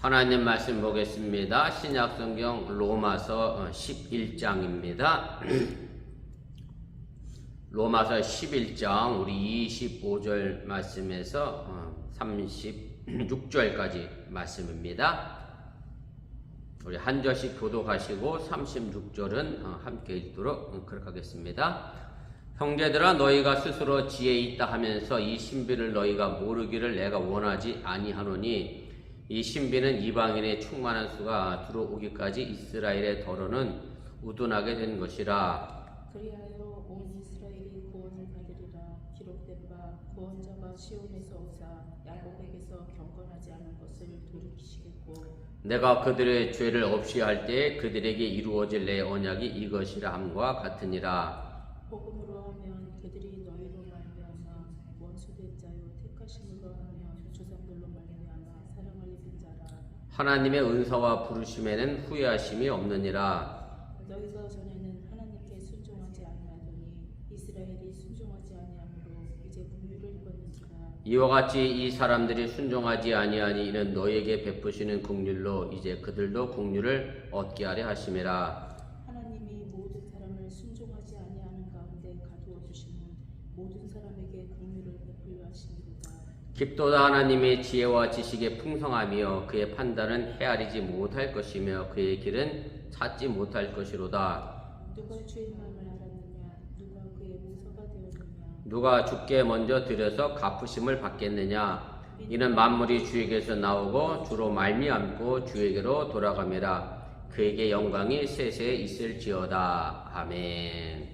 하나님 말씀 보겠습니다. 신약성경 로마서 11장입니다. 로마서 11장 우리 25절 말씀에서 36절까지 말씀입니다. 우리 한 절씩 교독하시고 36절은 함께 읽도록 그렇게 하겠습니다. 형제들아, 너희가 스스로 지혜 있다 하면서 이 신비를 너희가 모르기를 내가 원하지 아니하노니, 이 신비는 이방인의 충만한 수가 들어오기까지 이스라엘의 더러는 우둔하게 된 것이라. 그리하여 온 이스라엘이 구원을 받으리라. 기록된 바 구원자가 시온에서 오사 야곱에게서 경건하지 않은 것을 돌이키시겠고, 내가 그들의 죄를 없이 할 때에 그들에게 이루어질 내 언약이 이것이라 함과 같으니라. 복음으로 하면 그들이 너희로 말미암아 원수된 자요 택하심으로 하면 조상들로 말미암아 사랑을 입은 자라. 하나님의 은사와 부르심에는 후회하심이 없느니라. 너희가 전에는 하나님께 순종하지 아니하더니 이스라엘이 순종하지 아니하므로 이제 긍휼을 입었는지라. 이와 같이 이 사람들이 순종하지 아니하니 이는 너희에게 베푸시는 긍휼로 이제 그들도 긍휼을 얻게 하려 하심이라. 하나님이 모든 사람을 순종하지 아니하는 가운데 가두어 주시는 모든 사람에게 긍휼을 베풀려 하심이로다. 깊도다 하나님의 지혜와 지식의 풍성하며 그의 판단은 헤아리지 못할 것이며 그의 길은 찾지 못할 것이로다. 누가 주의 마음을 알았느냐? 누가 그의 문서가 되었느냐? 누가 주께 먼저 드려서 갚으심을 받겠느냐? 이는 만물이 주에게서 나오고 주로 말미암고 주에게로 돌아가매라. 그에게 영광이 세세에 있을지어다. 아멘.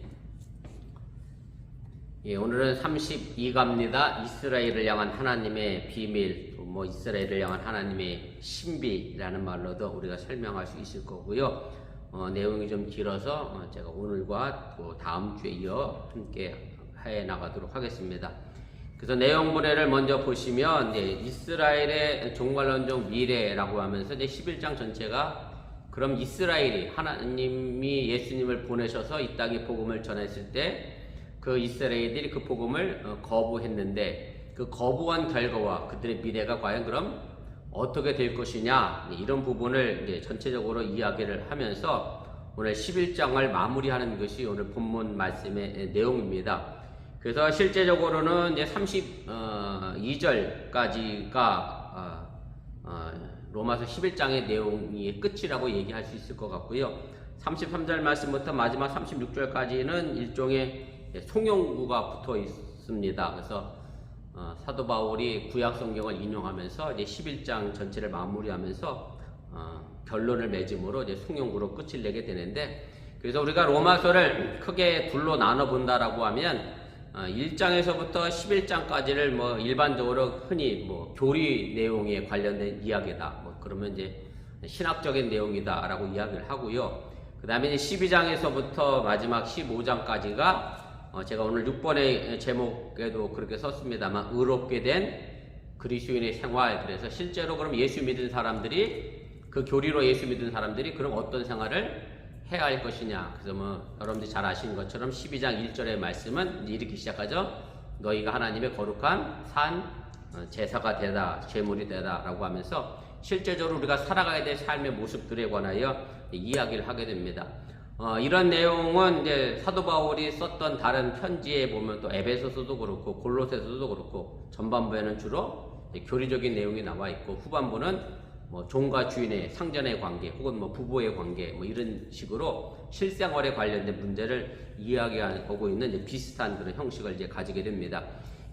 예, 오늘은 32가입니다. 이스라엘을 향한 하나님의 비밀, 이스라엘을 향한 하나님의 신비라는 말로도 우리가 설명할 수 있을 거고요. 내용이 좀 길어서 제가 오늘과 또 다음 주에 이어 함께 해 나가도록 하겠습니다. 그래서 내용분해를 먼저 보시면 이스라엘의 종말론적 미래라고 하면서 11장 전체가 그럼 이스라엘이 하나님이 예수님을 보내셔서 이 땅에 복음을 전했을 때 그 이스라엘들이 그 복음을 거부했는데 그 거부한 결과와 그들의 미래가 과연 그럼 어떻게 될 것이냐, 이런 부분을 전체적으로 이야기를 하면서 오늘 11장을 마무리하는 것이 오늘 본문 말씀의 내용입니다. 그래서 실제적으로는 이제 32절까지가 로마서 11장의 내용이 끝이라고 얘기할 수 있을 것 같고요. 33절 말씀부터 마지막 36절까지는 일종의 송영구가 붙어 있습니다. 그래서 사도 바울이 구약 성경을 인용하면서 이제 11장 전체를 마무리하면서 결론을 맺음으로 이제 송영구로 끝을 내게 되는데, 그래서 우리가 로마서를 크게 둘로 나눠 본다라고 하면 1장에서부터 11장까지를 일반적으로 흔히 교리 내용에 관련된 이야기다, 그러면 이제 신학적인 내용이다라고 이야기를 하고요. 그 다음에 이제 12장에서부터 마지막 15장까지가 제가 오늘 6번의 제목에도 그렇게 썼습니다만 의롭게 된 그리스도인의 생활. 그래서 실제로 그럼 예수 믿은 사람들이, 그 교리로 예수 믿은 사람들이 그럼 어떤 생활을 해야 할 것이냐. 그래서 여러분들이 잘 아시는 것처럼 12장 1절의 말씀은 이렇게 시작하죠. 너희가 하나님의 거룩한 산 제사가 되다, 제물이 되다 라고 하면서 실제적으로 우리가 살아가야 될 삶의 모습들에 관하여 이야기를 하게 됩니다. 이런 내용은 이제 사도 바울이 썼던 다른 편지에 보면 또 에베소서도 그렇고 골로새서도 그렇고 전반부에는 주로 교리적인 내용이 나와 있고 후반부는 종과 주인의 상전의 관계 혹은 부부의 관계 이런 식으로 실생활에 관련된 문제를 이야기하고 있는 비슷한 그런 형식을 이제 가지게 됩니다.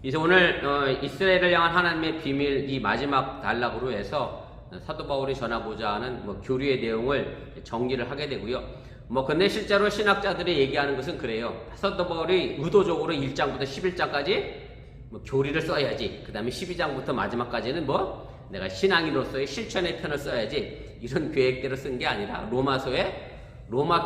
그래서 오늘 이스라엘을 향한 하나님의 비밀 이 마지막 단락으로 해서 사도 바울이 전하고자 하는 교리의 내용을 정리를 하게 되고요. 근데 실제로 신학자들이 얘기하는 것은 그래요. 사도 바울이 의도적으로 1장부터 11장까지 교리를 써야지, 그 다음에 12장부터 마지막까지는 내가 신앙인으로서의 실천의 편을 써야지, 이런 계획대로 쓴 게 아니라 로마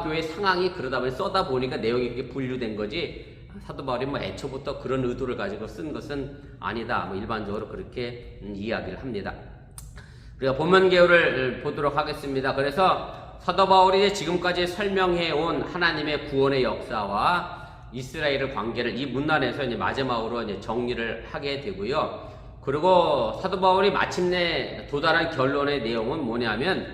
교회 상황이 그러다 보니 써다 보니까 내용이 이렇게 분류된 거지, 사도 바울이 애초부터 그런 의도를 가지고 쓴 것은 아니다, 일반적으로 그렇게 이야기를 합니다. 우리가 본문 개요를 보도록 하겠습니다. 그래서 사도 바울이 지금까지 설명해 온 하나님의 구원의 역사와 이스라엘의 관계를 이 문단에서 이제 마지막으로 이제 정리를 하게 되고요. 그리고 사도 바울이 마침내 도달한 결론의 내용은 뭐냐면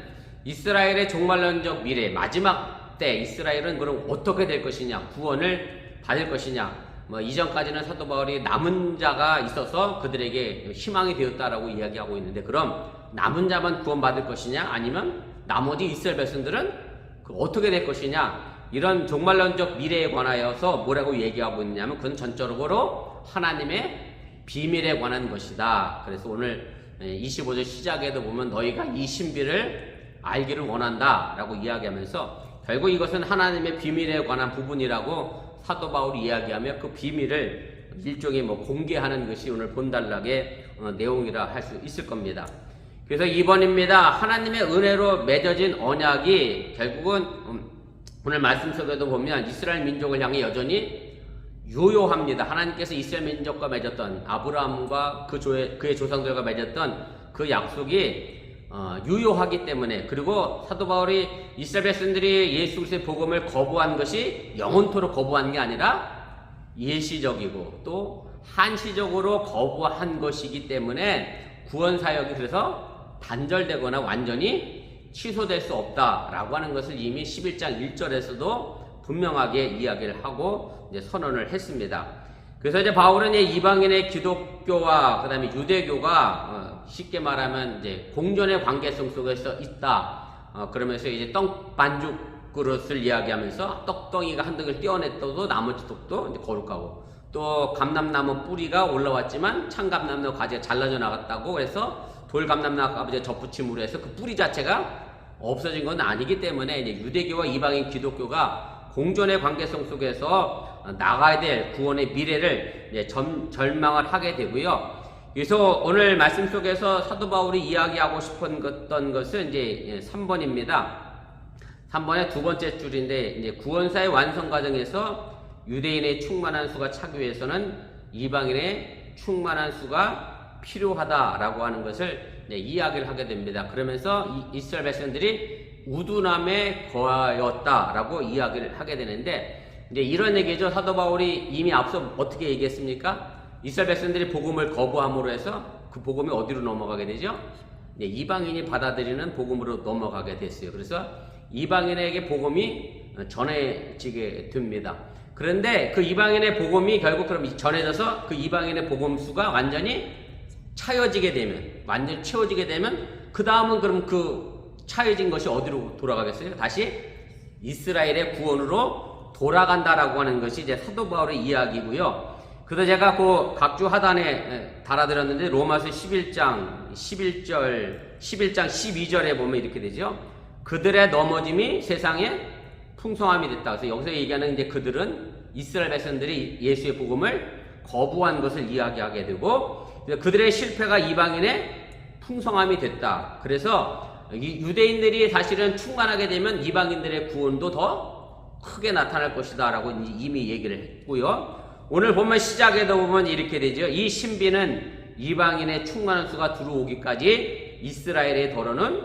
이스라엘의 종말론적 미래, 마지막 때 이스라엘은 그럼 어떻게 될 것이냐, 구원을 받을 것이냐. 뭐 이전까지는 사도 바울이 남은 자가 있어서 그들에게 희망이 되었다라고 이야기하고 있는데, 그럼 남은 자만 구원받을 것이냐, 아니면 나머지 이스라엘 백성들은 어떻게 될 것이냐, 이런 종말론적 미래에 관하여서 뭐라고 얘기하고 있냐면 그건 전적으로 하나님의 비밀에 관한 것이다. 그래서 오늘 25절 시작에도 보면 너희가 이 신비를 알기를 원한다 라고 이야기하면서 결국 이것은 하나님의 비밀에 관한 부분이라고 사도 바울이 이야기하며 그 비밀을 일종의 공개하는 것이 오늘 본단락의 내용이라 할 수 있을 겁니다. 그래서 2번입니다. 하나님의 은혜로 맺어진 언약이 결국은 오늘 말씀 속에도 보면 이스라엘 민족을 향해 여전히 유효합니다. 하나님께서 이스라엘 민족과 맺었던, 아브라함과 그의 조상들과 맺었던 그 약속이 유효하기 때문에, 그리고 사도 바울이 이스라엘 백성들이 예수 그리스도의 복음을 거부한 것이 영원토록 거부한 게 아니라 일시적이고 또 한시적으로 거부한 것이기 때문에 구원 사역이 그래서 단절되거나 완전히 취소될 수 없다라고 하는 것을 이미 11장 1절에서도 분명하게 이야기를 하고 이제 선언을 했습니다. 그래서 이제 바울은 이방인의 기독교와 그다음에 유대교가 쉽게 말하면 이제 공존의 관계성 속에서 있다. 그러면서 이제 떡 반죽 그릇을 이야기하면서 떡덩이가 한 덩이를 떼어냈어도 나머지 떡도 이제 거룩하고, 또 감람나무 뿌리가 올라왔지만 참감람나무 가지가 잘라져 나갔다고, 그래서 돌감람나무 가지에 접붙임으로 해서 그 뿌리 자체가 없어진 건 아니기 때문에 이제 유대교와 이방인 기독교가 공존의 관계성 속에서 나가야 될 구원의 미래를 이제 절망을 하게 되고요. 그래서 오늘 말씀 속에서 사도 바울이 이야기하고 싶었던 것은 이제 3번입니다. 3번의 두 번째 줄인데, 이제 구원사의 완성 과정에서 유대인의 충만한 수가 차기 위해서는 이방인의 충만한 수가 필요하다라고 하는 것을 이야기를 하게 됩니다. 그러면서 이스라엘 백성들이 우둔함에 거하였다라고 이야기를 하게 되는데, 이제 이런 얘기죠. 사도 바울이 이미 앞서 어떻게 얘기했습니까? 이스라엘 백성들이 복음을 거부함으로 해서 그 복음이 어디로 넘어가게 되죠? 이방인이 받아들이는 복음으로 넘어가게 됐어요. 그래서 이방인에게 복음이 전해지게 됩니다. 그런데 그 이방인의 복음이 결국 그럼 전해져서 그 이방인의 복음 수가 완전히 차여지게 되면, 완전히 채워지게 되면 그 다음은 그럼 그 차여진 것이 어디로 돌아가겠어요? 다시 이스라엘의 구원으로 돌아간다라고 하는 것이 이제 사도 바울의 이야기고요. 그래서 제가 그 각주 하단에 달아드렸는데 로마서 11장 12절에 보면 이렇게 되죠. 그들의 넘어짐이 세상에 풍성함이 됐다. 그래서 여기서 얘기하는 이제 그들은 이스라엘 백성들이 예수의 복음을 거부한 것을 이야기하게 되고, 그들의 실패가 이방인의 풍성함이 됐다. 그래서 이 유대인들이 사실은 충만하게 되면 이방인들의 구원도 더 크게 나타날 것이다 라고 이미 얘기를 했고요. 오늘 보면 시작에도 보면 이렇게 되죠. 이 신비는 이방인의 충만한 수가 들어오기까지 이스라엘의 도로는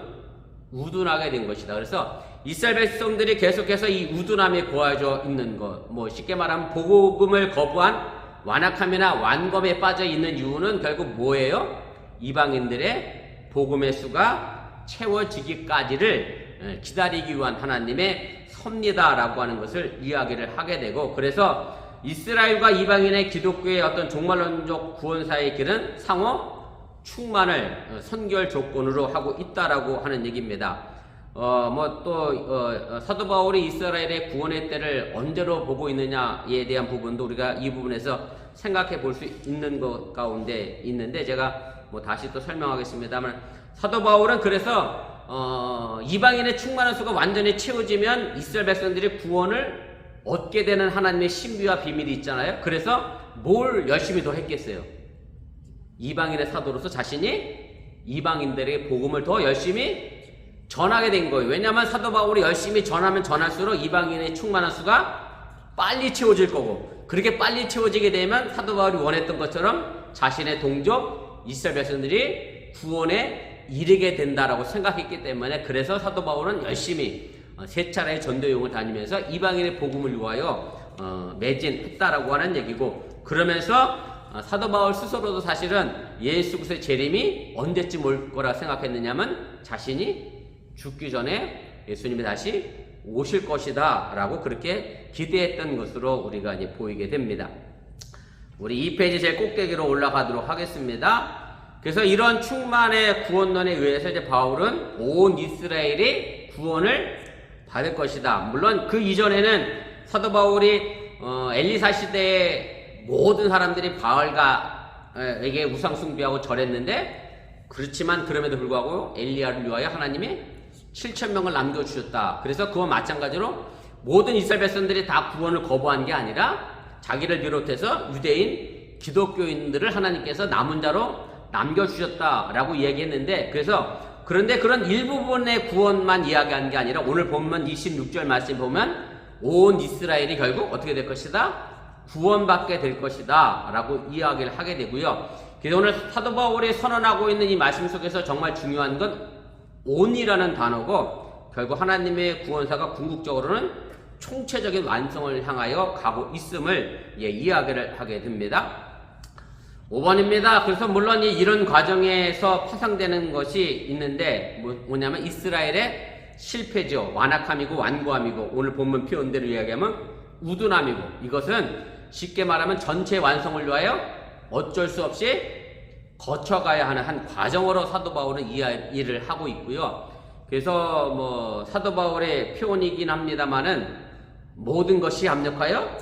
우둔하게 된 것이다. 그래서 이스라엘 백성들이 계속해서 이 우둔함에 고아져 있는 것, 쉽게 말하면 복음을 거부한 완악함이나 완검에 빠져 있는 이유는 결국 뭐예요? 이방인들의 복음의 수가 채워지기까지를 기다리기 위한 하나님의 섭리다라고 하는 것을 이야기를 하게 되고, 그래서 이스라엘과 이방인의 기독교의 어떤 종말론적 구원사의 길은 상호 충만을 선결 조건으로 하고 있다라고 하는 얘기입니다. 사도 바울이 이스라엘의 구원의 때를 언제로 보고 있느냐에 대한 부분도 우리가 이 부분에서 생각해 볼 수 있는 것 가운데 있는데, 제가 다시 또 설명하겠습니다만, 사도 바울은 그래서 이방인의 충만한 수가 완전히 채워지면 이스라엘 백성들이 구원을 얻게 되는 하나님의 신비와 비밀이 있잖아요. 그래서 뭘 열심히 더 했겠어요? 이방인의 사도로서 자신이 이방인들에게 복음을 더 열심히 전하게 된 거예요. 왜냐하면 사도 바울이 열심히 전하면 전할수록 이방인의 충만한 수가 빨리 채워질 거고, 그렇게 빨리 채워지게 되면 사도 바울이 원했던 것처럼 자신의 동족 이스라엘 백성들이 구원에 이르게 된다라고 생각했기 때문에, 그래서 사도 바울은 열심히 세 차례의 전도여행을 다니면서 이방인의 복음을 위하여 매진했다라고 하는 얘기고, 그러면서 사도 바울 스스로도 사실은 예수 그리스도의 재림이 언제쯤 올 거라 생각했느냐면 자신이 죽기 전에 예수님이 다시 오실 것이다 라고 그렇게 기대했던 것으로 우리가 이제 보이게 됩니다. 우리 2페이지 제일 꼭대기로 올라가도록 하겠습니다. 그래서 이런 충만의 구원론에 의해서 이제 바울은 온 이스라엘이 구원을 받을 것이다. 물론 그 이전에는 사도 바울이 엘리사 시대에 모든 사람들이 바알에게 우상 숭배하고 절했는데, 그렇지만 그럼에도 불구하고 엘리야를 위하여 하나님이 7,000명을 남겨주셨다. 그래서 그와 마찬가지로 모든 이스라엘 백성들이 다 구원을 거부한 게 아니라 자기를 비롯해서 유대인 기독교인들을 하나님께서 남은 자로 남겨주셨다라고 얘기했는데, 그런데 그런 일부분의 구원만 이야기한 게 아니라 오늘 본문 26절 말씀 보면 온 이스라엘이 결국 어떻게 될 것이다? 구원받게 될 것이다 라고 이야기를 하게 되고요. 그래서 오늘 사도 바울이 선언하고 있는 이 말씀 속에서 정말 중요한 건 온이라는 단어고, 결국 하나님의 구원사가 궁극적으로는 총체적인 완성을 향하여 가고 있음을 이야기를 하게 됩니다. 5번입니다. 그래서 물론 이런 과정에서 파생되는 것이 있는데 뭐냐면 이스라엘의 실패죠. 완악함이고 완고함이고, 오늘 본문 표현대로 이야기하면 우둔함이고, 이것은 쉽게 말하면 전체 완성을 위하여 어쩔 수 없이 거쳐가야 하는 한 과정으로 사도 바울은 이 일을 하고 있고요. 그래서 사도 바울의 표현이긴 합니다만은 모든 것이 합력하여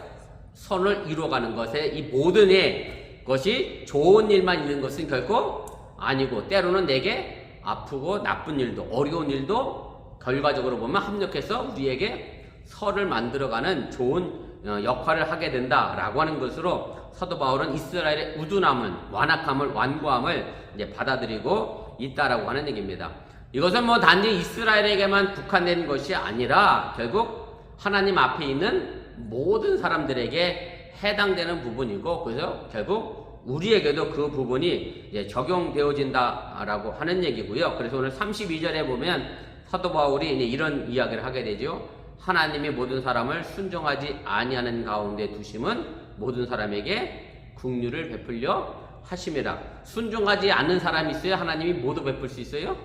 선을 이루어가는 것에, 이 모든의 것이 좋은 일만 있는 것은 결코 아니고, 때로는 내게 아프고 나쁜 일도, 어려운 일도 결과적으로 보면 합력해서 우리에게 선을 만들어가는 좋은 역할을 하게 된다라고 하는 것으로 사도 바울은 이스라엘의 우둔함은, 완악함을, 완고함을 이제 받아들이고 있다라고 하는 얘기입니다. 이것은 단지 이스라엘에게만 국한된 것이 아니라 결국 하나님 앞에 있는 모든 사람들에게 해당되는 부분이고, 그래서 결국 우리에게도 그 부분이 이제 적용되어진다라고 하는 얘기고요. 그래서 오늘 32절에 보면 사도 바울이 이제 이런 이야기를 하게 되죠. 하나님이 모든 사람을 순종하지 아니하는 가운데 두심은 모든 사람에게 긍휼을 베풀려 하심이라. 순종하지 않는 사람이 있어요? 하나님이 모두 베풀 수 있어요?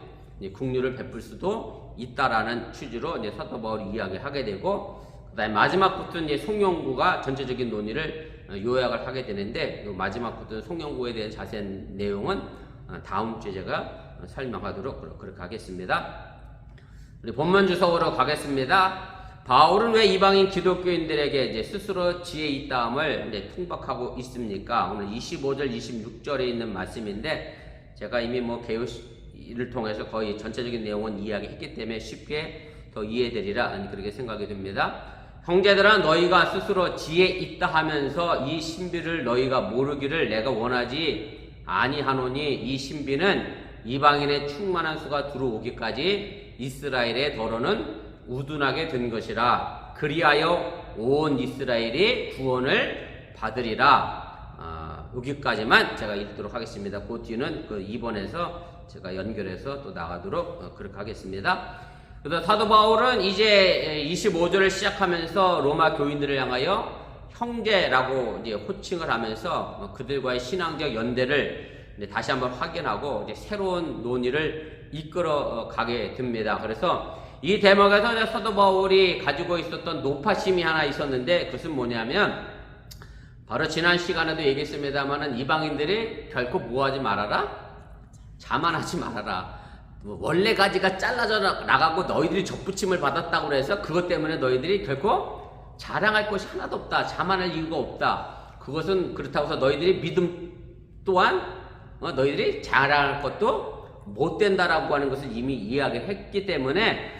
긍휼을 베풀 수도 있다라는 취지로 이제 사도 바울이 이야기하게 되고, 그다음에 마지막 붙은 이제 송영구가 전체적인 논의를 요약을 하게 되는데, 마지막 붙은 송영구에 대한 자세한 내용은 다음 주에 제가 설명하도록 그렇게 하겠습니다. 우리 본문 주석으로 가겠습니다. 바울은 왜 이방인 기독교인들에게 이제 스스로 지혜 있다함을 이제 통박하고 있습니까? 오늘 25절, 26절에 있는 말씀인데, 제가 이미 개요를 통해서 거의 전체적인 내용은 이야기했기 때문에 쉽게 더 이해되리라 그렇게 생각이 듭니다. 형제들아, 너희가 스스로 지혜 있다 하면서 이 신비를 너희가 모르기를 내가 원하지 아니하노니, 이 신비는 이방인의 충만한 수가 들어오기까지 이스라엘의 더러는 우둔하게 된 것이라. 그리하여 온 이스라엘이 구원을 받으리라. 여기까지만 제가 읽도록 하겠습니다. 그 뒤는 2번에서 제가 연결해서 또 나가도록 그렇게 하겠습니다. 그래서 사도 바울은 이제 25절을 시작하면서 로마 교인들을 향하여 형제라고 이제 호칭을 하면서 그들과의 신앙적 연대를 이제 다시 한번 확인하고 이제 새로운 논의를 이끌어 가게 됩니다. 그래서 이 대목에서 사도 바울이 가지고 있었던 노파심이 하나 있었는데, 그것은 뭐냐면 바로 지난 시간에도 얘기했습니다만은 이방인들이 결코 뭐하지 말아라? 자만하지 말아라. 원래 가지가 잘라져 나가고 너희들이 접붙임을 받았다고 해서 그것 때문에 너희들이 결코 자랑할 것이 하나도 없다. 자만할 이유가 없다. 그것은 그렇다고 해서 너희들이 믿음 또한 너희들이 자랑할 것도 못 된다라고 하는 것을 이미 이야기를 했기 때문에,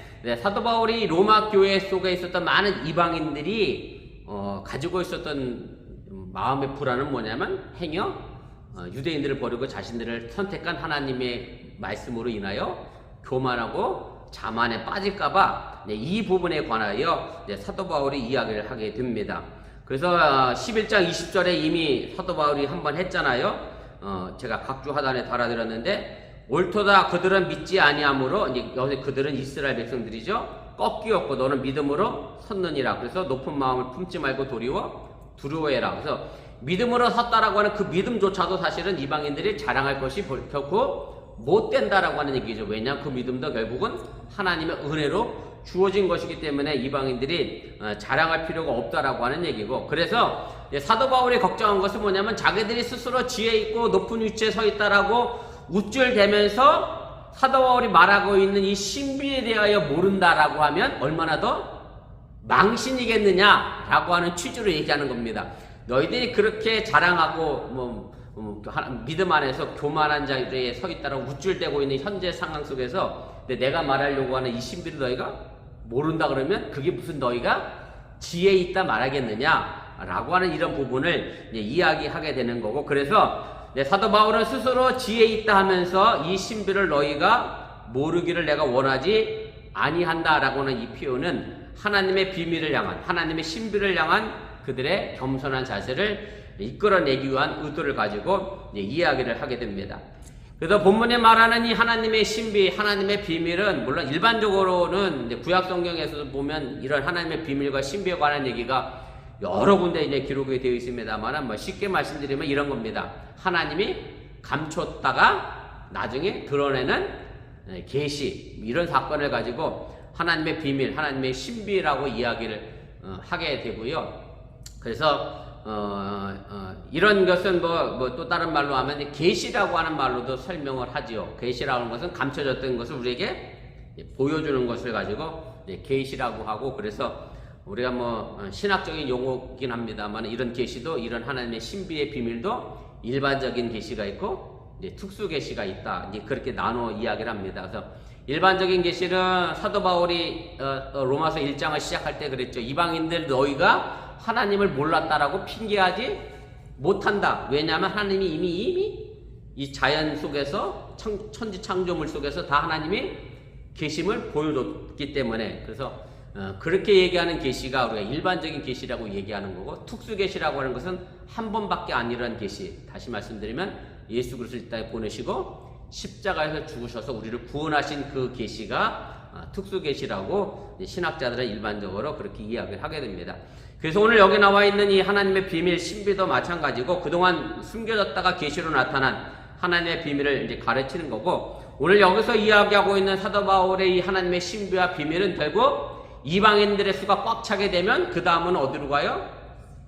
사도 바울이 로마 교회 속에 있었던 많은 이방인들이 가지고 있었던 마음의 불안은 뭐냐면 행여 유대인들을 버리고 자신들을 선택한 하나님의 말씀으로 인하여 교만하고 자만에 빠질까봐 이 부분에 관하여 사도 바울이 이야기를 하게 됩니다. 그래서 11장 20절에 이미 사도 바울이 한번 했잖아요. 제가 각주 하단에 달아드렸는데, 옳도다 그들은 믿지 아니하므로, 여기 그들은 이스라엘 백성들이죠. 꺾이었고 너는 믿음으로 섰느니라. 그래서 높은 마음을 품지 말고 도리어 두려워해라. 그래서 믿음으로 섰다라고 하는 그 믿음조차도 사실은 이방인들이 자랑할 것이 결코 못 된다라고 하는 얘기죠. 왜냐하면 그 믿음도 결국은 하나님의 은혜로 주어진 것이기 때문에 이방인들이 자랑할 필요가 없다라고 하는 얘기고, 그래서 사도 바울이 걱정한 것은 뭐냐면 자기들이 스스로 지혜 있고 높은 위치에 서 있다라고 우쭐대면서 사도 바울이 말하고 있는 이 신비에 대하여 모른다라고 하면 얼마나 더 망신이겠느냐라고 하는 취지로 얘기하는 겁니다. 너희들이 그렇게 자랑하고 믿음 안에서 교만한 자리에 서 있다라고 우쭐대고 있는 현재 상황 속에서 내가 말하려고 하는 이 신비를 너희가 모른다 그러면 그게 무슨 너희가 지혜 있다 말하겠느냐라고 하는 이런 부분을 이야기하게 되는 거고, 그래서 사도 바울은 스스로 지혜 있다 하면서 이 신비를 너희가 모르기를 내가 원하지 아니한다라고 하는 이 표현은 하나님의 비밀을 향한, 하나님의 신비를 향한 그들의 겸손한 자세를 이끌어내기 위한 의도를 가지고 이야기를 하게 됩니다. 그래서 본문에 말하는 이 하나님의 신비, 하나님의 비밀은 물론 일반적으로는 구약 성경에서도 보면 이런 하나님의 비밀과 신비에 관한 얘기가 여러 군데 기록이 되어 있습니다만, 쉽게 말씀드리면 이런 겁니다. 하나님이 감췄다가 나중에 드러내는 계시, 이런 사건을 가지고 하나님의 비밀, 하나님의 신비라고 이야기를 하게 되고요. 그래서 이런 것은 또 다른 말로 하면 계시라고 하는 말로도 설명을 하지요. 계시라고 하는 것은 감춰졌던 것을 우리에게 보여주는 것을 가지고 계시라고 하고, 그래서 우리가 신학적인 용어긴 합니다만 이런 계시도, 이런 하나님의 신비의 비밀도 일반적인 계시가 있고 특수 계시가 있다, 그렇게 나눠 이야기를 합니다. 그래서 일반적인 계시는 사도 바울이 로마서 1장을 시작할 때 그랬죠. 이방인들 너희가 하나님을 몰랐다라고 핑계하지 못한다. 왜냐하면 하나님이 이미 이 자연 속에서 천지 창조물 속에서 다 하나님이 계심을 보여줬기 때문에, 그래서 그렇게 얘기하는 계시가 우리가 일반적인 계시라고 얘기하는 거고, 특수 계시라고 하는 것은 한 번밖에 안 일어난 계시. 다시 말씀드리면 예수 그리스도를 이 땅에 보내시고 십자가에서 죽으셔서 우리를 구원하신 그 계시가 특수 계시라고 신학자들은 일반적으로 그렇게 이야기를 하게 됩니다. 그래서 오늘 여기 나와 있는 이 하나님의 비밀, 신비도 마찬가지고 그동안 숨겨졌다가 계시로 나타난 하나님의 비밀을 이제 가르치는 거고, 오늘 여기서 이야기하고 있는 사도 바울의 이 하나님의 신비와 비밀은 결국 이방인들의 수가 꽉 차게 되면 그 다음은 어디로 가요?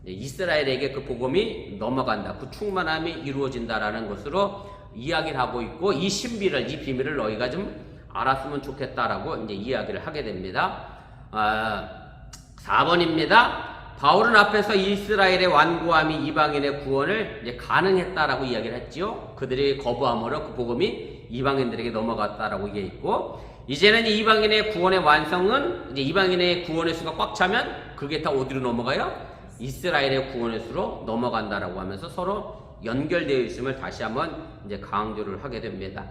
이스라엘에게 그 복음이 넘어간다, 그 충만함이 이루어진다라는 것으로 이야기를 하고 있고, 이 신비를, 이 비밀을 너희가 좀 알았으면 좋겠다라고 이제 이야기를 하게 됩니다. 4번입니다. 바울은 앞에서 이스라엘의 완고함이 이방인의 구원을 이제 가능했다라고 이야기를 했지요. 그들이 거부함으로 그 복음이 이방인들에게 넘어갔다라고 얘기했고, 이제는 이방인의 구원의 완성은 이제 이방인의 구원의 수가 꽉 차면 그게 다 어디로 넘어가요? 이스라엘의 구원의 수로 넘어간다라고 하면서 서로 연결되어 있음을 다시 한번 이제 강조를 하게 됩니다.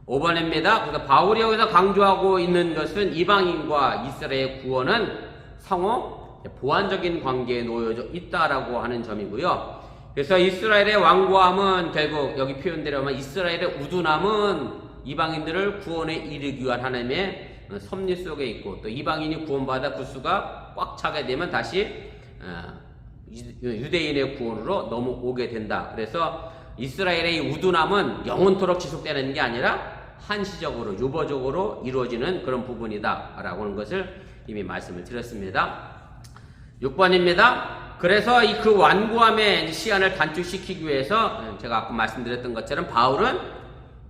5번입니다. 그래서 바울이 여기서 강조하고 있는 것은 이방인과 이스라엘의 구원은 상호 보완적인 관계에 놓여져 있다라고 하는 점이고요. 그래서 이스라엘의 완고함은 결국 여기 표현대로 하면 이스라엘의 우둔함은 이방인들을 구원에 이르기 위한 하나님의 섭리 속에 있고, 또 이방인이 구원받아 그 수가 꽉 차게 되면 다시 유대인의 구원으로 넘어오게 된다. 그래서 이스라엘의 우둔함은 영원토록 지속되는 게 아니라 한시적으로 유보적으로 이루어지는 그런 부분이다 라고 하는 것을 이미 말씀을 드렸습니다. 6번입니다. 그래서 그 완고함의 시간을 단축시키기 위해서 제가 아까 말씀드렸던 것처럼 바울은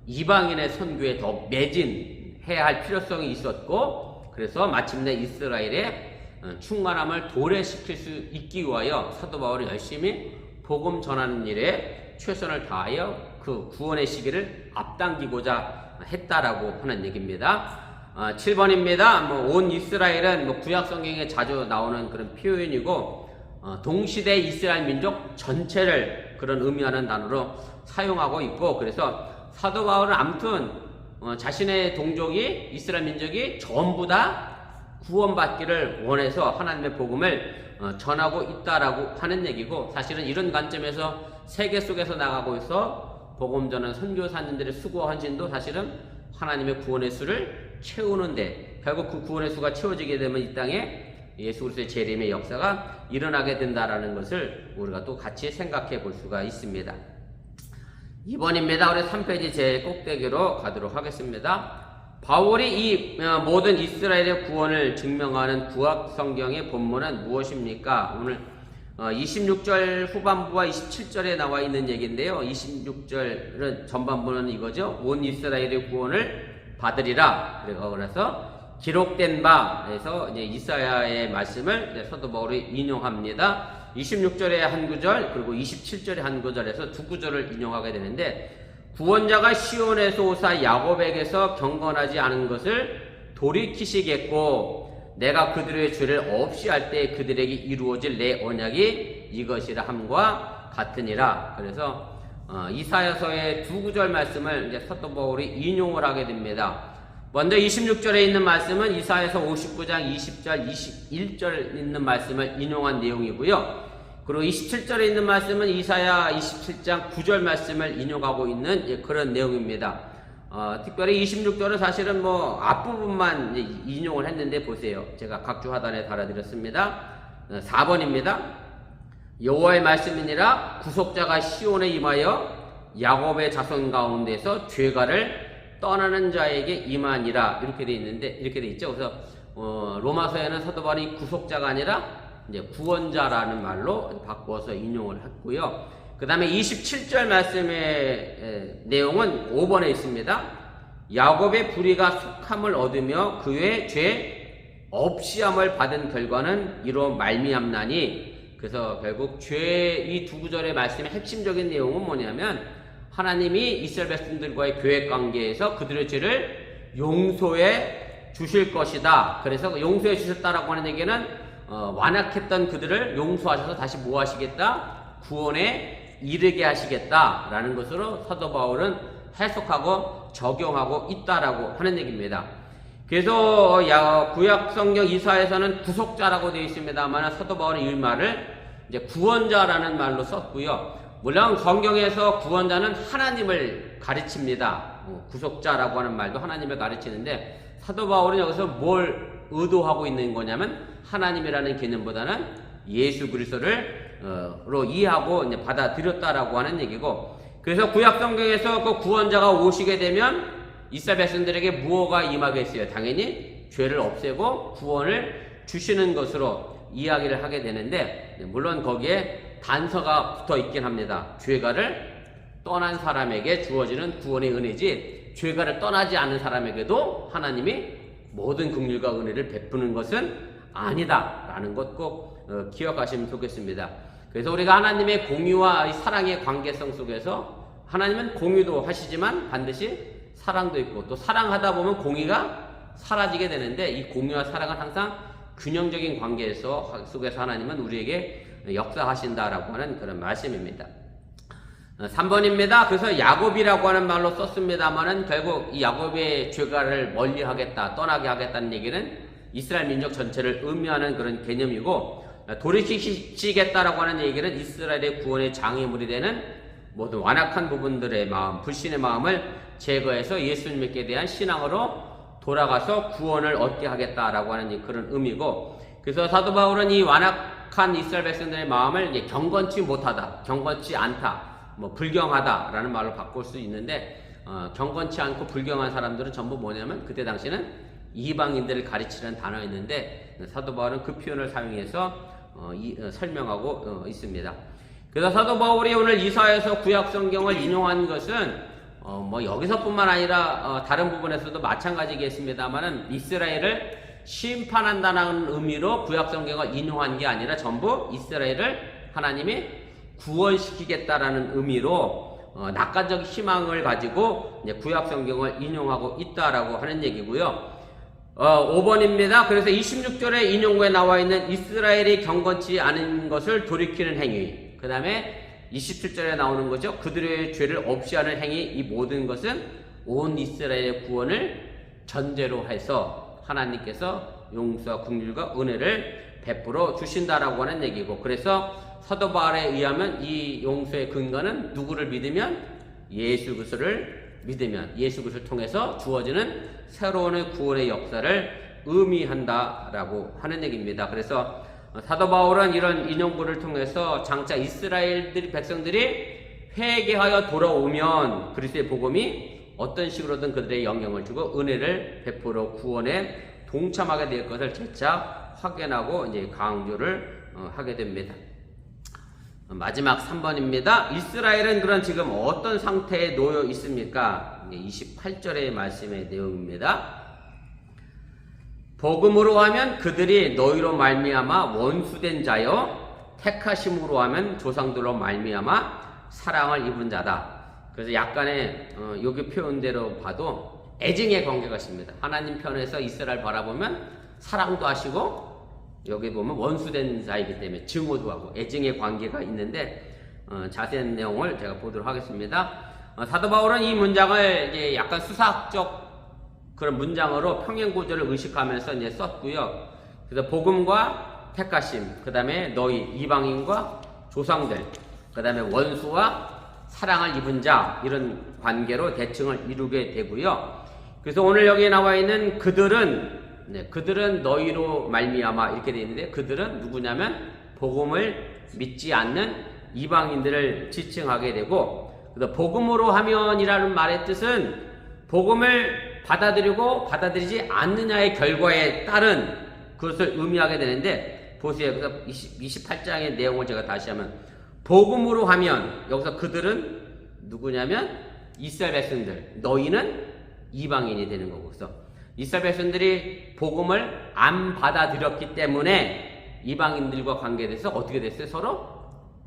이방인의 선교에 더 매진해야 할 필요성이 있었고, 그래서 마침내 이스라엘의 충만함을 도래시킬 수 있기 위하여 사도 바울이 열심히 복음 전하는 일에 최선을 다하여 그 구원의 시기를 앞당기고자 했다라고 하는 얘기입니다. 7번입니다. 온 이스라엘은 구약 성경에 자주 나오는 그런 표현이고, 동시대 이스라엘 민족 전체를 그런 의미하는 단어로 사용하고 있고, 그래서 사도 바울은 아무튼 자신의 동족이, 이스라엘 민족이 전부 다 구원받기를 원해서 하나님의 복음을 전하고 있다라고 하는 얘기고, 사실은 이런 관점에서 세계 속에서 나가고 있어 복음 전하는 선교사님들의 수고와 헌신도 사실은 하나님의 구원의 수를 채우는데, 결국 그 구원의 수가 채워지게 되면 이 땅에 예수 그리스도의 재림의 역사가 일어나게 된다라는 것을 우리가 또 같이 생각해 볼 수가 있습니다. 2번입니다. 우리 3페이지 제 꼭대기로 가도록 하겠습니다. 바울이 이 모든 이스라엘의 구원을 증명하는 구약 성경의 본문은 무엇입니까? 오늘 26절 후반부와 27절에 나와 있는 얘기인데요. 26절은 전반부는 이거죠. 온 이스라엘의 구원을 받으리라. 그래서 기록된 바에서 이제 이사야의 말씀을 사도 바울이 인용합니다. 26절의 한 구절 그리고 27절의 한 구절에서 두 구절을 인용하게 되는데, 구원자가 시온에서 오사 야곱에게서 경건하지 않은 것을 돌이키시겠고 내가 그들의 죄를 없이 할 때 그들에게 이루어질 내 언약이 이것이라 함과 같으니라. 그래서 이사야서의 두 구절 말씀을 이제 사도 바울이 인용을 하게 됩니다. 먼저 26절에 있는 말씀은 이사야서 59장 20절 21절 있는 말씀을 인용한 내용이고요. 그리고 27절에 있는 말씀은 이사야 27장 9절 말씀을 인용하고 있는 그런 내용입니다. 특별히 26절은 사실은 앞부분만 인용을 했는데 보세요. 제가 각주 하단에 달아드렸습니다. 4번입니다. 여호와의 말씀이니라 구속자가 시온에 임하여 야곱의 자손 가운데서 죄가를 떠나는 자에게 임하니라. 이렇게 돼 있는데, 이렇게 돼 있죠. 그래서 로마서에는 사도 바울이 구속자가 아니라 이제 구원자라는 말로 바꿔서 인용을 했고요. 그 다음에 27절 말씀의 내용은 5번에 있습니다. 야곱의 불의가 속함을 얻으며 그의 죄 없이함을 받은 결과는 이로 말미암나니. 그래서 결국 죄 이 두 구절의 말씀의 핵심적인 내용은 뭐냐면, 하나님이 이스라엘 백성들과의 교회 관계에서 그들의 죄를 용서해 주실 것이다. 그래서 용서해 주셨다라고 하는 얘기는 완악했던 그들을 용서하셔서 다시 뭐 하시겠다? 구원에 이르게 하시겠다라는 것으로 사도 바울은 해석하고 적용하고 있다라고 하는 얘기입니다. 그래서 구약 성경 이사야에서는 구속자라고 되어 있습니다만 사도 바울은 이 말을 이제 구원자라는 말로 썼고요. 물론 성경에서 구원자는 하나님을 가르칩니다. 구속자라고 하는 말도 하나님을 가르치는데, 사도 바울은 여기서 뭘 의도하고 있는 거냐면 하나님이라는 개념보다는 예수 그리스도로 이해하고 이제 받아들였다라고 하는 얘기고, 그래서 구약 성경에서 그 구원자가 오시게 되면 이스라엘 백성들에게 무엇가 임하겠어요? 당연히 죄를 없애고 구원을 주시는 것으로 이야기를 하게 되는데, 물론 거기에 단서가 붙어 있긴 합니다. 죄가를 떠난 사람에게 주어지는 구원의 은혜지, 죄가를 떠나지 않은 사람에게도 하나님이 모든 긍휼과 은혜를 베푸는 것은 아니다라는 것 꼭 기억하시면 좋겠습니다. 그래서 우리가 하나님의 공유와 사랑의 관계성 속에서 하나님은 공유도 하시지만 반드시 사랑도 있고, 또 사랑하다 보면 공의가 사라지게 되는데, 이 공유와 사랑은 항상 균형적인 관계에서 속에서 하나님은 우리에게 역사하신다라고 하는 그런 말씀입니다. 3번입니다. 그래서 야곱이라고 하는 말로 썼습니다만은 결국 이 야곱의 죄가를 멀리 하겠다, 떠나게 하겠다는 얘기는 이스라엘 민족 전체를 의미하는 그런 개념이고, 돌이키시겠다라고 하는 얘기는 이스라엘의 구원의 장애물이 되는 모든 완악한 부분들의 마음, 불신의 마음을 제거해서 예수님 믿게 대한 신앙으로 돌아가서 구원을 얻게 하겠다라고 하는 그런 의미고, 그래서 사도 바울은 이 완악한 이스라엘 백성들의 마음을 이제 경건치 못하다, 경건치 않다, 불경하다라는 말로 바꿀 수 있는데, 경건치 않고 불경한 사람들은 전부 뭐냐면 그때 당시는 이방인들을 가르치는 단어였는데, 사도 바울은 그 표현을 사용해서 설명하고 있습니다. 그래서 사도 바울이 오늘 이사야에서 구약 성경을 인용한 것은 여기서뿐만 아니라 다른 부분에서도 마찬가지겠습니다만은 이스라엘을 심판한다는 의미로 구약 성경을 인용한 게 아니라 전부 이스라엘을 하나님이 구원시키겠다라는 의미로 낙관적 희망을 가지고 이제 구약 성경을 인용하고 있다라고 하는 얘기고요. 5번입니다. 그래서 26절에 인용구에 나와 있는 이스라엘이 경건치 않은 것을 돌이키는 행위, 그 다음에 27절에 나오는 거죠. 그들의 죄를 없이 하는 행위, 이 모든 것은 온 이스라엘의 구원을 전제로 해서 하나님께서 용서와 긍휼과 은혜를 베풀어 주신다라고 하는 얘기고, 그래서 사도 바울에 의하면 이 용서의 근거는 누구를 믿으면? 예수 그리스도를 믿으면, 예수 그리스도를 통해서 주어지는 새로운 구원의 역사를 의미한다라고 하는 얘기입니다. 그래서 사도 바울은 이런 인용구를 통해서 장차 백성들이 회개하여 돌아오면 그리스도의 복음이 어떤 식으로든 그들의 영향을 주고 은혜를 베풀어 구원에 동참하게 될 것을 재차 확인하고 이제 강조를 하게 됩니다. 마지막 3번입니다. 이스라엘은 그런 지금 어떤 상태에 놓여 있습니까? 28절의 말씀의 내용입니다. 복음으로 하면 그들이 너희로 말미암아 원수된 자여 택하심으로 하면 조상들로 말미암아 사랑을 입은 자다. 그래서 약간의 여기 표현대로 봐도 애증의 관계가 있습니다. 하나님 편에서 이스라엘 바라보면 사랑도 하시고 여기 보면 원수된 자이기 때문에 증오도 하고 애증의 관계가 있는데 자세한 내용을 제가 보도록 하겠습니다. 사도 바울은 이 문장을 이제 약간 수사학적 그런 문장으로 평행구조를 의식하면서 이제 썼고요. 그래서 복음과 택하심, 그 다음에 너희 이방인과 조상들, 그 다음에 원수와 사랑을 입은 자, 이런 관계로 대칭을 이루게 되고요. 그래서 오늘 여기에 나와 있는 그들은 너희로 말미암아 이렇게 되어 있는데, 그들은 누구냐면 복음을 믿지 않는 이방인들을 지칭하게 되고, 그래서 복음으로 하면이라는 말의 뜻은 복음을 받아들이고 받아들이지 않느냐의 결과에 따른 그것을 의미하게 되는데, 보세요. 그래서 28장의 내용을 제가 다시 하면, 복음으로 하면 여기서 그들은 누구냐면 이스라엘 백성들, 너희는 이방인이 되는 거고, 그래서 이스라엘 백성들이 복음을 안 받아들였기 때문에 이방인들과 관계돼서 어떻게 됐어요? 서로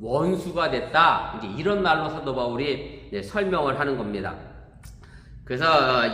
원수가 됐다. 이제 이런 말로 사도 바울이 설명을 하는 겁니다. 그래서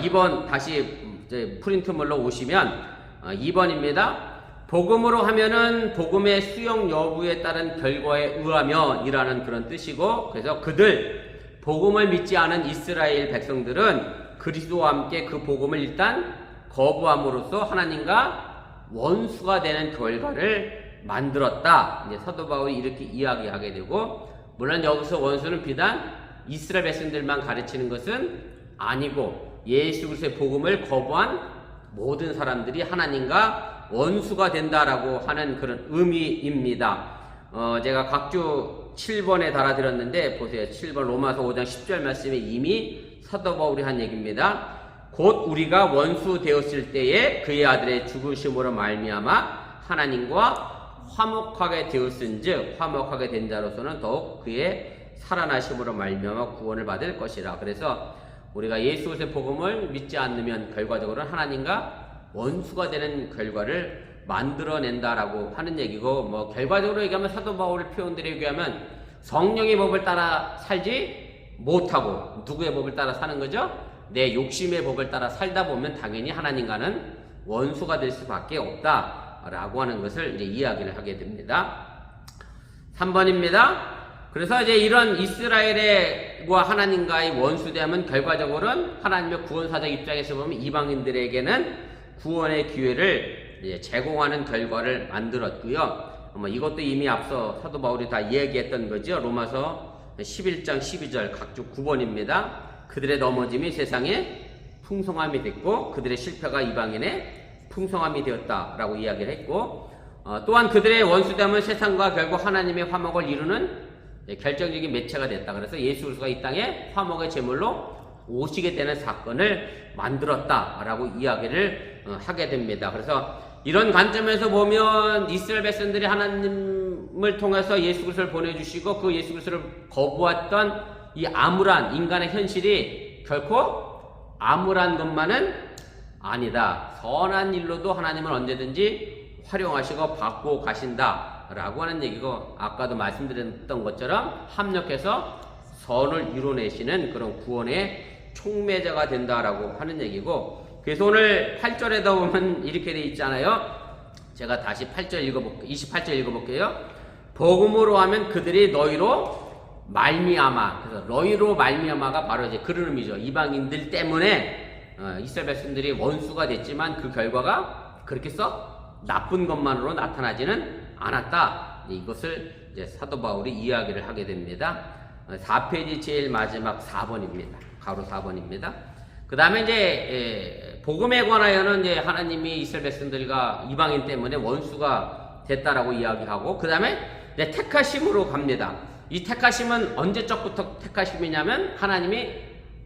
2번 다시 이제 프린트물로 오시면 2번입니다. 복음으로 하면은 복음의 수용 여부에 따른 결과에 의하면 이라는 그런 뜻이고, 그래서 그들 복음을 믿지 않은 이스라엘 백성들은 그리스도와 함께 그 복음을 일단 거부함으로써 하나님과 원수가 되는 결과를 만들었다. 이제 사도 바울이 이렇게 이야기하게 되고, 물론 여기서 원수는 비단 이스라엘 백성들만 가르치는 것은 아니고 예수 그리스도의 복음을 거부한 모든 사람들이 하나님과 원수가 된다라고 하는 그런 의미입니다. 제가 각주 7번에 달아드렸는데 보세요. 7번 로마서 5장 10절 말씀에 이미 사도 바울이 한 얘기입니다. 곧 우리가 원수 되었을 때에 그의 아들의 죽으심으로 말미암아 하나님과 화목하게 되었은즉 화목하게 된 자로서는 더욱 그의 살아나심으로 말미암아 구원을 받을 것이라. 그래서 우리가 예수 그리스도의 복음을 믿지 않으면 결과적으로 하나님과 원수가 되는 결과를 만들어낸다라고 하는 얘기고, 뭐 결과적으로 얘기하면 사도 바울의 표현대로 얘기하면 성령의 법을 따라 살지 못하고 누구의 법을 따라 사는 거죠? 내 욕심의 법을 따라 살다 보면 당연히 하나님과는 원수가 될 수밖에 없다라고 하는 것을 이제 이야기를 하게 됩니다. 3번입니다. 그래서 이제 이런 이스라엘과 하나님과의 원수되면 결과적으로는 하나님의 구원사적 입장에서 보면 이방인들에게는 구원의 기회를 제공하는 결과를 만들었고요. 이것도 이미 앞서 사도 바울이 다 얘기했던 거죠. 로마서 11장 12절 각주 9번입니다. 그들의 넘어짐이 세상에 풍성함이 됐고 그들의 실패가 이방인의 풍성함이 되었다라고 이야기를 했고, 또한 그들의 원수됨은 세상과 결국 하나님의 화목을 이루는 결정적인 매체가 됐다. 그래서 예수 그리스도가 이 땅에 화목의 제물로 오시게 되는 사건을 만들었다라고 이야기를 하게 됩니다. 그래서 이런 관점에서 보면 이스라엘 백성들이 하나님을 통해서 예수 그리스도를 보내주시고 그 예수 그리스도를 거부했던 이 암울한 인간의 현실이 결코 암울한 것만은 아니다. 선한 일로도 하나님은 언제든지 활용하시고 받고 가신다라고 하는 얘기고, 아까도 말씀드렸던 것처럼 합력해서 선을 이뤄내시는 그런 구원의 촉매자가 된다라고 하는 얘기고, 그래서 오늘 8절에다 보면 이렇게 돼 있잖아요. 제가 다시 28절 읽어볼게요. 복음으로 하면 그들이 너희로 말미암아. 그래서 너희로 말미암아가 바로 이제 그런 의미죠. 이방인들 때문에 이스라엘 백성들이 원수가 됐지만 그 결과가 그렇게 썩 나쁜 것만으로 나타나지는 않았다. 이것을 이제 사도 바울이 이야기를 하게 됩니다. 4페이지 제일 마지막 4번입니다. 가로 4번입니다. 그 다음에 이제 복음에 관하여는 이제 하나님이 이스라엘 백성들과 이방인 때문에 원수가 됐다라고 이야기하고, 그 다음에 택하심으로 갑니다. 이 택하심은 언제적부터 택하심이냐면 하나님이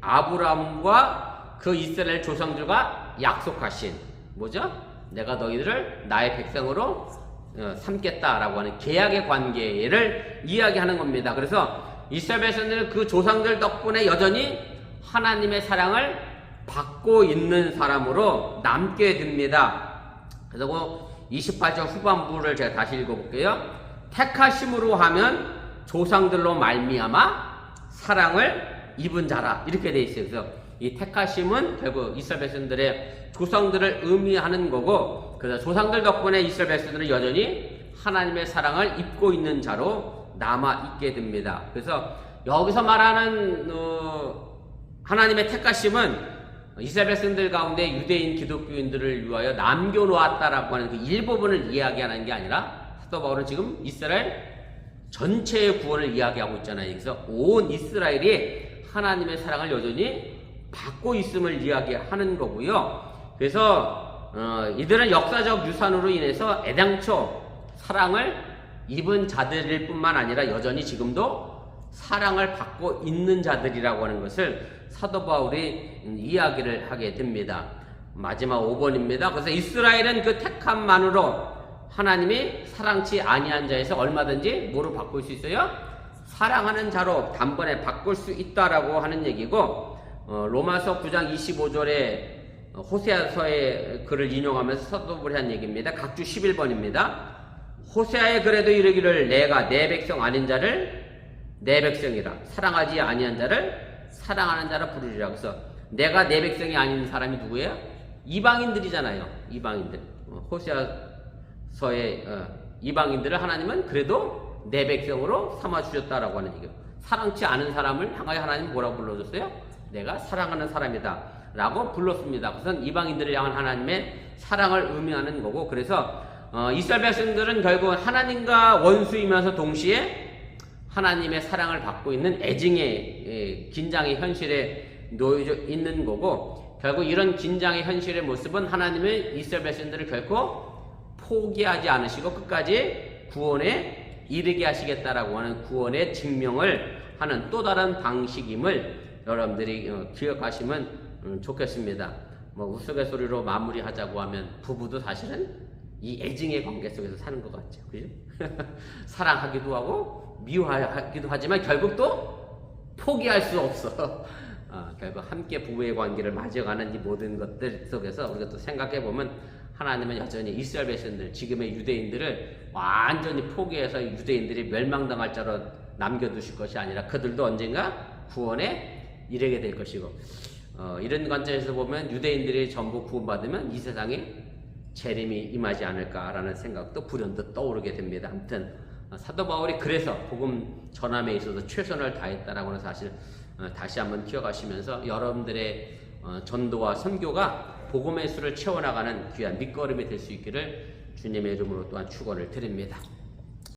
아브라함과 그 이스라엘 조상들과 약속하신 뭐죠? 내가 너희들을 나의 백성으로 삼겠다라고 하는 계약의 관계를 이야기하는 겁니다. 그래서 이스라엘 백성들은 그 조상들 덕분에 여전히 하나님의 사랑을 받고 있는 사람으로 남게 됩니다. 그리고 28절 후반부를 제가 다시 읽어볼게요. 택하심으로 하면 조상들로 말미암아 사랑을 입은 자라, 이렇게 돼 있어요. 그래서 이 택하심은 결국 이스라엘 백성들의 조상들을 의미하는 거고, 그래서 조상들 덕분에 이스라엘 백성들은 여전히 하나님의 사랑을 입고 있는 자로 남아 있게 됩니다. 그래서 여기서 말하는 하나님의 택하심은 이스라엘 백성들 가운데 유대인 기독교인들을 위하여 남겨놓았다라고 하는 그 일부분을 이야기하는 게 아니라 사도 바울은 지금 이스라엘 전체의 구원을 이야기하고 있잖아요. 그래서 온 이스라엘이 하나님의 사랑을 여전히 받고 있음을 이야기하는 거고요. 그래서 이들은 역사적 유산으로 인해서 애당초 사랑을 입은 자들일 뿐만 아니라 여전히 지금도 사랑을 받고 있는 자들이라고 하는 것을 사도 바울이 이야기를 하게 됩니다. 마지막 5번입니다. 그래서 이스라엘은 그 택함만으로 하나님이 사랑치 아니한 자에서 얼마든지 뭐로 바꿀 수 있어요? 사랑하는 자로 단번에 바꿀 수 있다라고 하는 얘기고, 로마서 9장 25절에 호세아서의 글을 인용하면서 사도 바울이 한 얘기입니다. 각주 11번입니다. 호세아의 글에도 이르기를 내가 내 백성 아닌 자를 내 백성이라, 사랑하지 아니한 자를 사랑하는 자라 부르리라. 그래서 내가 내 백성이 아닌 사람이 누구예요? 이방인들이잖아요. 이방인들. 호세아서의 이방인들을 하나님은 그래도 내 백성으로 삼아 주셨다라고 하는 얘기예요. 사랑치 않은 사람을 향하여 하나님 뭐라고 불러줬어요? 내가 사랑하는 사람이다 라고 불렀습니다. 그것은 이방인들을 향한 하나님의 사랑을 의미하는 거고, 그래서 이스라엘 백성들은 결국 하나님과 원수이면서 동시에 하나님의 사랑을 받고 있는 애증의 긴장의 현실에 놓여져 있는 거고, 결국 이런 긴장의 현실의 모습은 하나님의 이스라엘 백성들을 결코 포기하지 않으시고 끝까지 구원에 이르게 하시겠다라고 하는 구원의 증명을 하는 또 다른 방식임을 여러분들이 기억하시면 좋겠습니다. 우스갯소리로 마무리하자고 하면 부부도 사실은 이 애증의 관계 속에서 사는 것 같죠. 그죠? 사랑하기도 하고 미워하기도 하지만 결국 또 포기할 수 없어. 결국 함께 부부의 관계를 맞이어가는 이 모든 것들 속에서 우리가 또 생각해 보면 하나님은 여전히 이스라엘 백성들, 지금의 유대인들을 완전히 포기해서 유대인들이 멸망당할 자로 남겨두실 것이 아니라 그들도 언젠가 구원에 이르게 될 것이고, 이런 관점에서 보면 유대인들이 전부 구원받으면 이 세상에 재림이 임하지 않을까라는 생각도 불현듯 떠오르게 됩니다. 아무튼 사도 바울이 그래서 복음 전함에 있어서 최선을 다했다라고 하는 사실 다시 한번 기억하시면서 여러분들의 전도와 선교가 복음의 수를 채워나가는 귀한 밑거름이 될 수 있기를 주님의 이름으로 또한 축원을 드립니다.